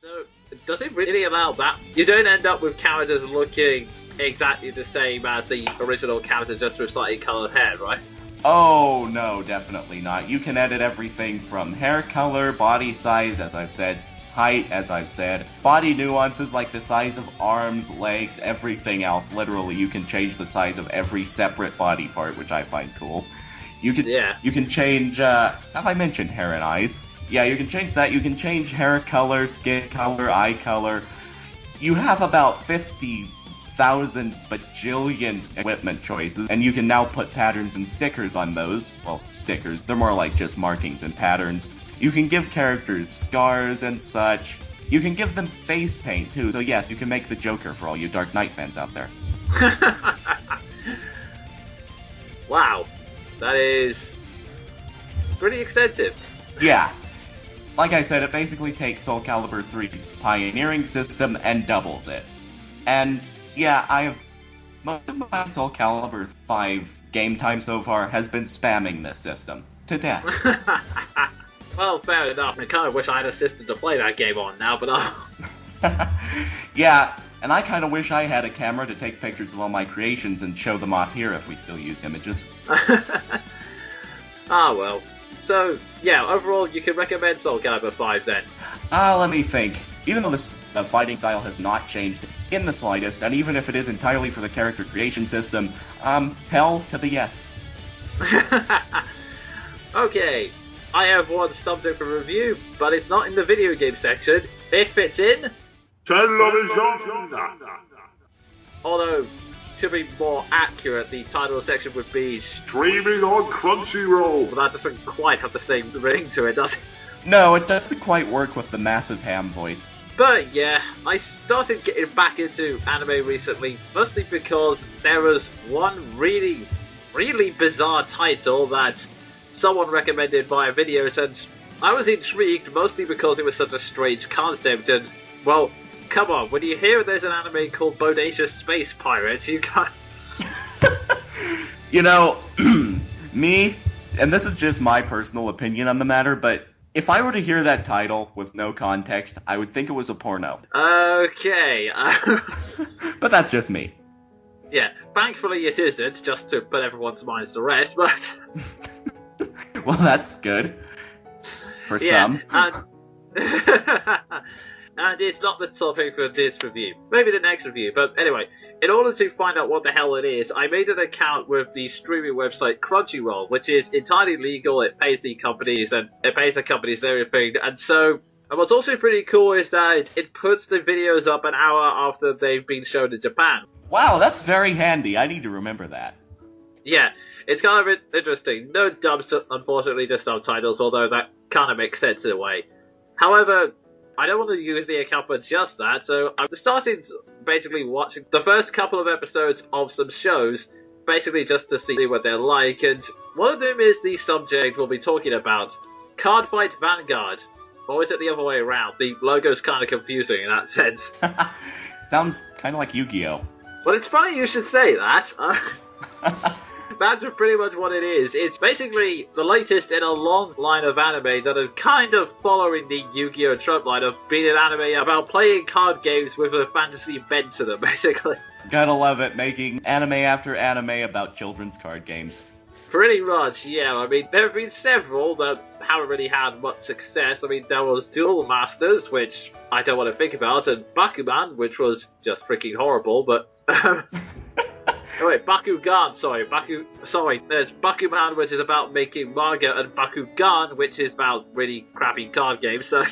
So, does it really allow that? You don't end up with characters looking exactly the same as the original character, just with slightly colored hair, right? Oh, no, definitely not. You can edit everything from hair color, body size, as I've said, height, as I've said, body nuances like the size of arms, legs, everything else. Literally, you can change the size of every separate body part, which I find cool. You can change, have I mentioned hair and eyes? Yeah, you can change that. You can change hair color, skin color, eye color. You have about 50,000 bajillion equipment choices, and you can now put patterns and stickers on those. Well, stickers. They're more like just markings and patterns. You can give characters scars and such. You can give them face paint, too. So yes, you can make the Joker for all you Dark Knight fans out there. Wow. That is pretty extensive. Yeah. Like I said, it basically takes Soul Calibur 3's pioneering system and doubles it. And yeah, most of my Soul Calibur 5 game time so far has been spamming this system to death. Well, fair enough. I kind of wish I had a system to play that game on now, but Yeah, and I kind of wish I had a camera to take pictures of all my creations and show them off here if we still used images. Ah, well. So, yeah, overall, you can recommend Soul Calibur 5 then? Let me think. Even though the fighting style has not changed in the slightest, and even if it is entirely for the character creation system, hell to the yes. Okay, I have one subject for review, but it's not in the video game section. It fits in television. Although, to be more accurate, the title section would be streaming on Crunchyroll. But that doesn't quite have the same ring to it, does it? No, it doesn't quite work with the massive ham voice. But yeah, I started getting back into anime recently, mostly because there was one really bizarre title that someone recommended via videos, and I was intrigued mostly because it was such a strange concept, and, well, come on, when you hear there's an anime called Bodacious Space Pirates, you can't... You know, me, and this is just my personal opinion on the matter, but if I were to hear that title with no context, I would think it was a porno. Okay. But that's just me. Yeah, thankfully it isn't, just to put everyone's minds to rest, but... Well, that's good. For some. And it's not the topic for this review. Maybe the next review. But anyway, in order to find out what the hell it is, I made an account with the streaming website Crunchyroll, which is entirely legal. It pays the companies and everything. And so, and what's also pretty cool is that it puts the videos up an hour after they've been shown in Japan. Wow, that's very handy. I need to remember that. Yeah, it's kind of interesting. No dubs, unfortunately, just subtitles, although that kind of makes sense in a way. However, I don't want to use the account for just that, so I started basically watching the first couple of episodes of some shows, basically just to see what they're like, and one of them is the subject we'll be talking about, Cardfight Vanguard. Or is it the other way around? The logo's kind of confusing in that sense. Sounds kind of like Yu-Gi-Oh! Well, it's funny you should say that. That's pretty much what it is. It's basically the latest in a long line of anime that are kind of following the Yu-Gi-Oh! Trope line of being an anime about playing card games with a fantasy bent to them, basically. Gotta love it, making anime after anime about children's card games. Pretty much, yeah. I mean, there have been several that haven't really had much success. I mean, there was Duel Masters, which I don't want to think about, and Bakuman, which was just freaking horrible, but... Oh wait, Bakugan, there's Bakuman, which is about making manga, and Bakugan, which is about really crappy card games, so...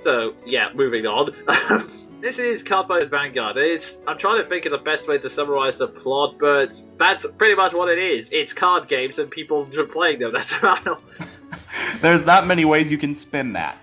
So, yeah, moving on. This is Cardfight Vanguard. I'm trying to think of the best way to summarize the plot, but that's pretty much what it is. It's card games and people playing them, that's about all. There's not many ways you can spin that.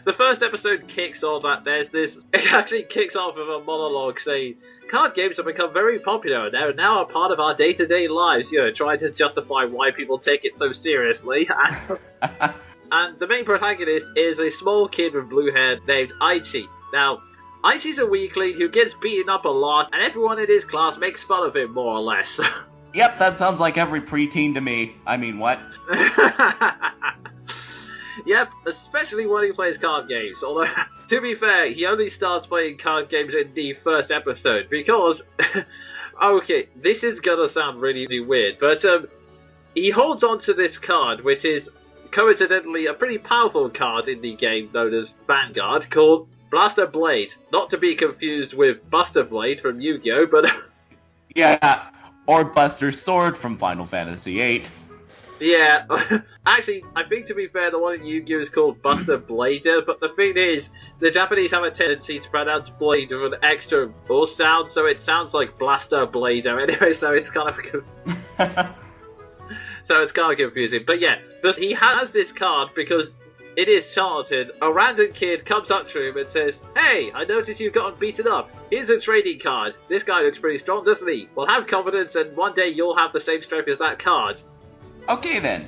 The first episode kicks off it actually kicks off with a monologue saying, card games have become very popular and they're now a part of our day-to-day lives, trying to justify why people take it so seriously. And the main protagonist is a small kid with blue hair named Aichi. Now, Aichi's a weakling who gets beaten up a lot, and everyone in his class makes fun of him, more or less. Yep, that sounds like every preteen to me. I mean, what? Yep, especially when he plays card games. Although, to be fair, he only starts playing card games in the first episode because, okay, this is gonna sound really, really weird, but he holds on to this card, which is coincidentally a pretty powerful card in the game known as Vanguard, called Blaster Blade. Not to be confused with Buster Blade from Yu-Gi-Oh, but Yeah, or Buster Sword from Final Fantasy VIII. yeah, actually, I think to be fair, the one in Yu-Gi-Oh is called Buster Blader, but the thing is, the Japanese have a tendency to pronounce Blade with an extra O sound, so it sounds like Blaster Blader anyway, so it's kind of so it's kind of confusing. But yeah, he has this card because in his childhood, a random kid comes up to him and says, "Hey, I noticed you've gotten beaten up. Here's a trading card. This guy looks pretty strong, doesn't he? Well, have confidence and one day you'll have the same strength as that card." Okay then.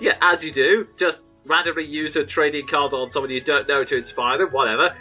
Yeah, as you do. Just randomly use a trading card on someone you don't know to inspire them, whatever.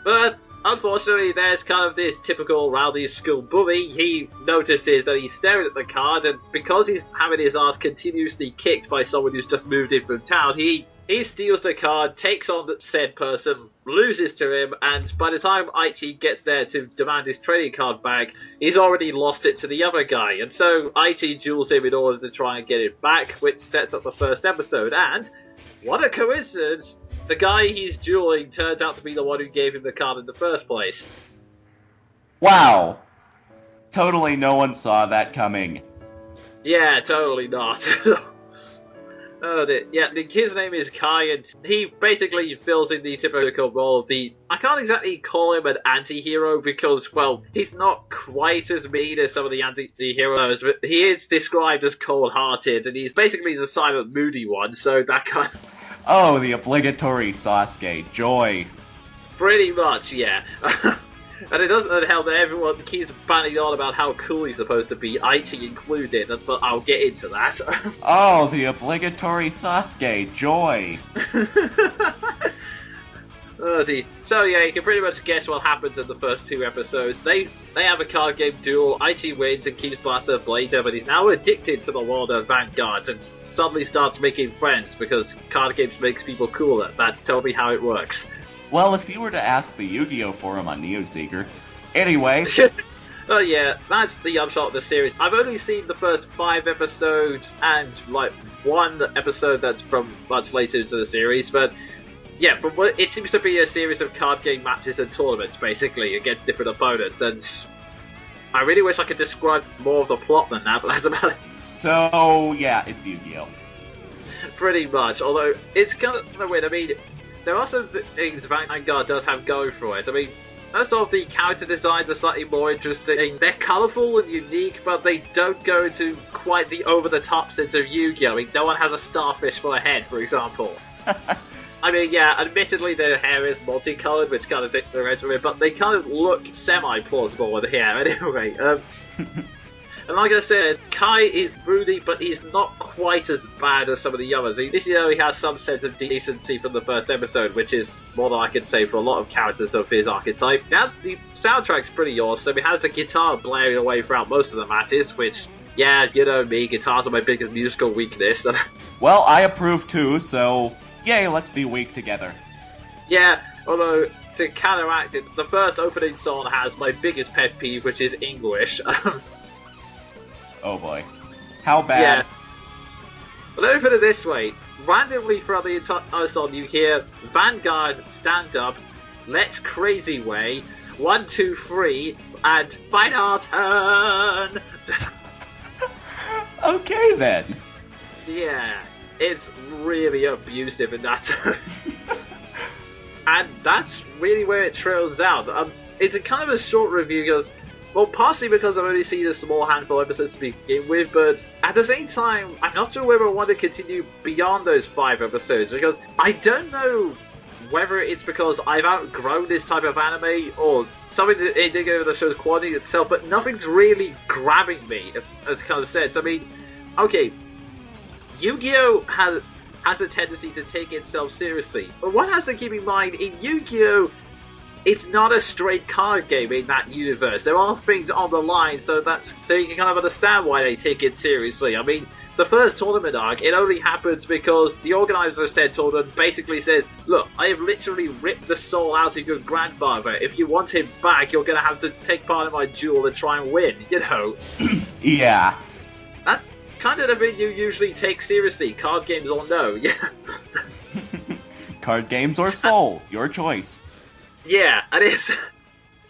But unfortunately, there's kind of this typical rowdy school bully. He notices that he's staring at the card, and because he's having his ass continuously kicked by someone who's just moved in from town, he steals the card, takes on the said person, loses to him, and by the time Ichi gets there to demand his trading card back, he's already lost it to the other guy. And so Ichi duels him in order to try and get it back, which sets up the first episode. And what a coincidence! The guy he's dueling turns out to be the one who gave him the card in the first place. Wow. Totally no one saw that coming. Yeah, totally not. Oh, yeah, his name is Kai, and he basically fills in the typical role of I can't exactly call him an anti-hero because, well, he's not quite as mean as some of the anti-heroes, but he is described as cold-hearted, and he's basically the silent, moody one, so that kind of... Oh, the obligatory Sasuke. Joy. Pretty much, yeah. And it doesn't help that everyone keeps banning on about how cool he's supposed to be, Ichi included, but I'll get into that. Oh, the obligatory Sasuke. Joy. Oh, dear. So yeah, you can pretty much guess what happens in the first two episodes. They have a card game duel, Ichi wins and keeps Blaster Blader, but he's now addicted to the world of Vanguard and suddenly starts making friends because card games makes people cooler. That's totally how it works. Well, if you were to ask the Yu-Gi-Oh! Forum on NeoSeeker. Anyway. Oh yeah, that's the upshot of the series. I've only seen the first 5 episodes and, like, one episode that's from much later into the series, but yeah, but it seems to be a series of card game matches and tournaments, basically, against different opponents, and I really wish I could describe more of the plot than that, but that's about it. So, yeah, it's Yu-Gi-Oh! Pretty much, although it's kind of weird. I mean, there are some things Vanguard does have going for it. I mean, most of the character designs are slightly more interesting. They're colourful and unique, but they don't go into quite the over-the-top sense of Yu-Gi-Oh! I mean, no one has a starfish for a head, for example. I mean, yeah, admittedly their hair is multicolored, which kind of takes the edge of it, but they kind of look semi-plausible with hair anyway. And like I said, Kai is broody, but he's not quite as bad as some of the others. This year he has some sense of decency from the first episode, which is more than I can say for a lot of characters of his archetype. Now, the soundtrack's pretty awesome. It has a guitar blaring away throughout most of the matches, which, yeah, you know me, guitars are my biggest musical weakness. Well, I approve too, so yay, let's be weak together. Yeah, although, to counteract it, the first opening song has my biggest pet peeve, which is English. Oh boy. How bad? Yeah. But let me put it this way. Randomly throughout the entire song you hear Vanguard stand up, let's crazy way, 1, 2, 3, and fight our turn! Okay then. Yeah, it's really abusive in that turn. And that's really where it trails out. It's a kind of a short review because, well, partially because I've only seen a small handful of episodes to begin with, but at the same time, I'm not sure whether I want to continue beyond those 5 episodes, because I don't know whether it's because I've outgrown this type of anime, or something that it did go over the show's quality itself, but nothing's really grabbing me, as kind of sense. I mean, okay, Yu-Gi-Oh! has a tendency to take itself seriously, but one has to keep in mind, in Yu-Gi-Oh! It's not a straight card game in that universe. There are things on the line, so you can kind of understand why they take it seriously. I mean, the first tournament arc, it only happens because the organizer of said tournament basically says, look, I have literally ripped the soul out of your grandfather. If you want him back, you're going to have to take part in my duel and try and win, you know. Yeah. That's kind of the thing you usually take seriously, card games or no, yeah. Card games or Soul, your choice. Yeah, and it's...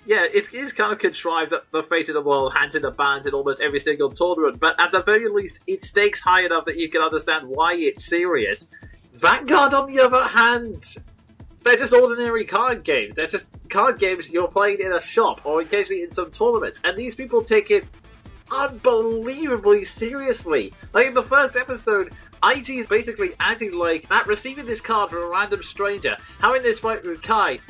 Yeah, it is kind of contrived that the fate of the world hands in the bands in almost every single tournament, but at the very least, it stakes high enough that you can understand why it's serious. Vanguard, on the other hand, they're just ordinary card games. They're just card games you're playing in a shop, or occasionally in some tournaments, and these people take it unbelievably seriously. Like in the first episode, IG is basically acting like Matt receiving this card from a random stranger, having this fight with Kai,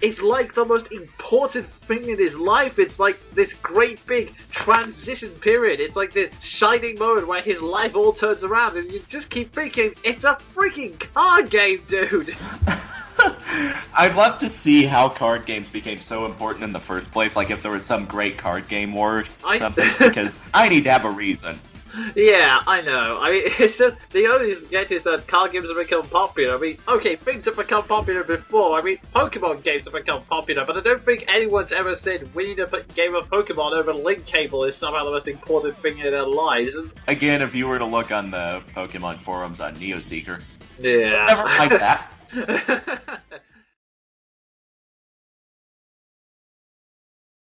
it's like the most important thing in his life. It's like this great big transition period. It's like this shining moment where his life all turns around, and you just keep thinking, it's a freaking card game, dude! I'd love to see how card games became so important in the first place, like if there was some great card game war or something, because I need to have a reason. Yeah, I know. I mean, it's just, the only get is that card games have become popular. I mean, okay, things have become popular before. I mean, Pokemon games have become popular, but I don't think anyone's ever said winning a game of Pokemon over link cable is somehow the most important thing in their lives. Again, if you were to look on the Pokemon forums on NeoSeeker, yeah. never mind that.